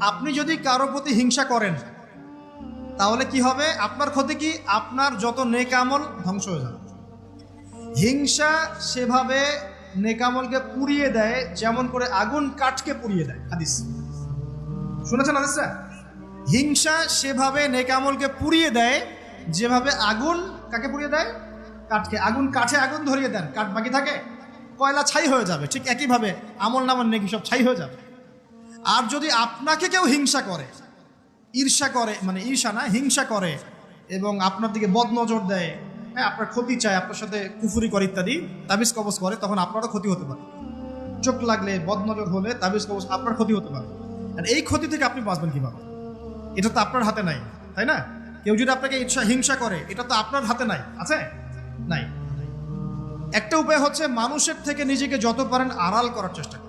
আপনি যদি কারো প্রতি হিংসা করেন তাহলে কি হবে? আপনার ক্ষতি কি? আপনার যত নেক আমল ধ্বংস হয়ে যাবে। হিংসা সেভাবে নেক আমলকে পুড়িয়ে দেয় যেমন করে আগুন কাঠকে পুড়িয়ে দেয়। হাদিস শুনেছেন হাদিসটা? হিংসা সেভাবে নেক আমলকে পুড়িয়ে দেয় যেভাবে আগুন কাকে পুড়িয়ে দেয়? কাঠকে। আগুন কাঠে আগুন ধরিয়ে দেন, কাঠ বাকি থাকে? কয়লা ছাই হয়ে যাবে। ঠিক একইভাবে আমল নামার নেকি সব ছাই হয়ে যাবে। আর যদি আপনাকে কেউ হিংসা করে, ঈর্ষা করে, মানে ঈর্ষা না, হিংসা করে এবং আপনার দিকে বদনজর দেয়, হ্যাঁ, আপনার ক্ষতি চায়, আপনার সাথে কুফুরি করে ইত্যাদি, তাবিজ কবজ করে, তখন আপনারও ক্ষতি হতে পারে। চোখ লাগলে, বদনজর হলে, তাবিজ কবজ, আপনার ক্ষতি হতে পারে। আর এই ক্ষতি থেকে আপনি বাঁচবেন কিভাবে? এটা তো আপনার হাতে নাই, তাই না? কেউ যদি আপনাকে হিংসা করে, এটা তো আপনার হাতে নাই, আছে? নাই। একটা উপায় হচ্ছে মানুষের থেকে নিজেকে যত পারেন আড়াল করার চেষ্টা করা।